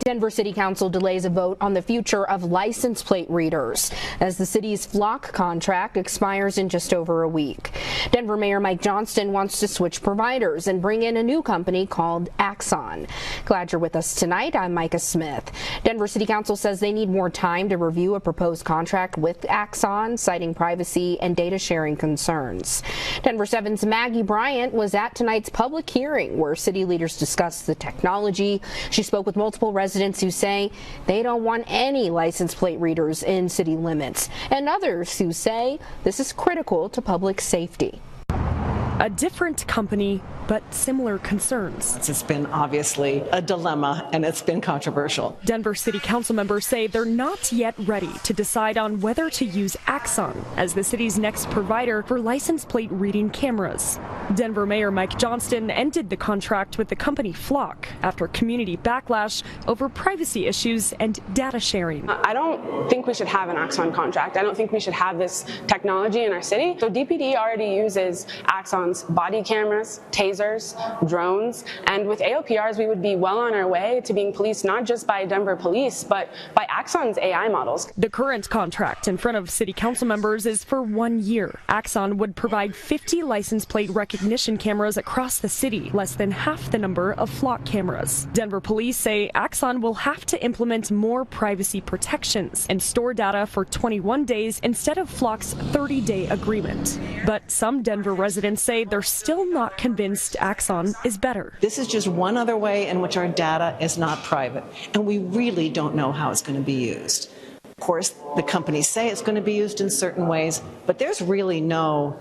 Denver City Council delays a vote on the future of license plate readers as the city's Flock contract expires in just over a week. Denver Mayor Mike Johnston wants to switch providers and bring in a new company called Axon. Glad you're with us tonight. I'm Micah Smith. Denver City Council says they need more time to review a proposed contract with Axon, citing privacy and data sharing concerns. Denver 7's Maggie Bryant was at tonight's public hearing where city leaders discussed the technology. She spoke with multiple residents who say they don't want any license plate readers in city limits, and others who say this is critical to public safety. A different company, but similar concerns. It's been obviously a dilemma, and it's been controversial. Denver City Council members say they're not yet ready to decide on whether to use Axon as the city's next provider for license plate reading cameras. Denver Mayor Mike Johnston ended the contract with the company Flock after community backlash over privacy issues and data sharing. I don't think we should have an Axon contract. I don't think we should have this technology in our city. So DPD already uses Axon's body cameras, tasers, drones, and with AOPRs we would be well on our way to being policed not just by Denver police but by Axon's AI models. The current contract in front of city council members is for 1 year. Axon would provide 50 license plate recognition cameras across the city, less than half the number of Flock cameras. Denver police say Axon will have to implement more privacy protections and store data for 21 days instead of Flock's 30-day agreement. But some Denver residents say they're still not convinced Axon is better. This is just one other way in which our data is not private, and we really don't know how it's going to be used. Of course, the companies say it's going to be used in certain ways, but there's really no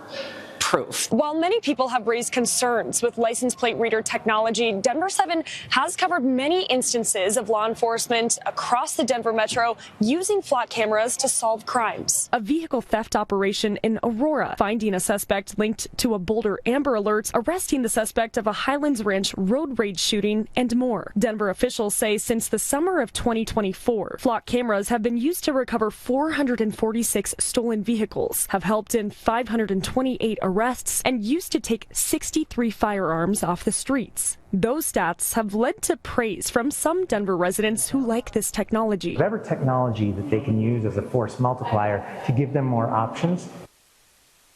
proof. While many people have raised concerns with license plate reader technology, Denver 7 has covered many instances of law enforcement across the Denver metro using Flock cameras to solve crimes. A vehicle theft operation in Aurora, finding a suspect linked to a Boulder Amber Alert, arresting the suspect of a Highlands Ranch road rage shooting, and more. Denver officials say since the summer of 2024, Flock cameras have been used to recover 446 stolen vehicles, have helped in 528 arrests, and used to take 63 firearms off the streets. Those stats have led to praise from some Denver residents who like this technology. Whatever technology that they can use as a force multiplier to give them more options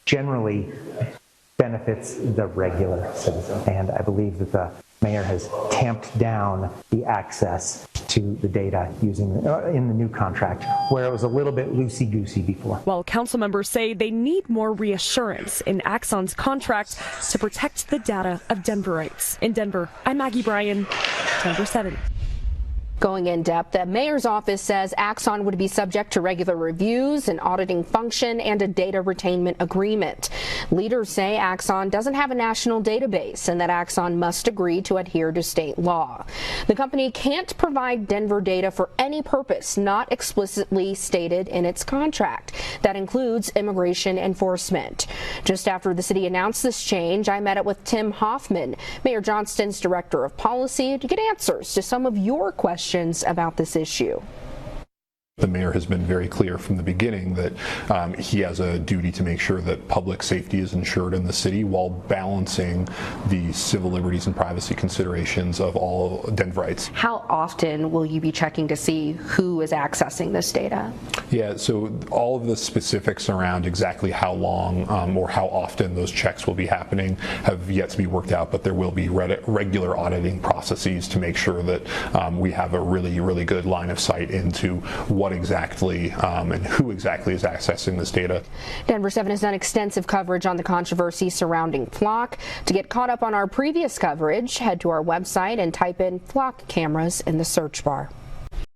generally benefits the regular citizen. And I believe that the mayor has tamped down the access to the data using in the new contract, where it was a little bit loosey-goosey before. While council members say they need more reassurance in Axon's contract to protect the data of Denverites. In Denver, I'm Maggie Bryan, Denver 7. Going in depth, the mayor's office says Axon would be subject to regular reviews, an auditing function, and a data retainment agreement. Leaders say Axon doesn't have a national database and that Axon must agree to adhere to state law. The company can't provide Denver data for any purpose not explicitly stated in its contract. That includes immigration enforcement. Just after the city announced this change, I met up with Tim Hoffman, Mayor Johnston's director of policy, to get answers to some of your questions about this issue. The mayor has been very clear from the beginning that he has a duty to make sure that public safety is ensured in the city while balancing the civil liberties and privacy considerations of all Denverites. How often will you be checking to see who is accessing this data? Yeah, so all of the specifics around exactly how long or how often those checks will be happening have yet to be worked out, but there will be regular auditing processes to make sure that we have a really good line of sight into what exactly and who exactly is accessing this data. Denver 7 has done extensive coverage on the controversy surrounding Flock. To get caught up on our previous coverage, head to our website and type in Flock cameras in the search bar.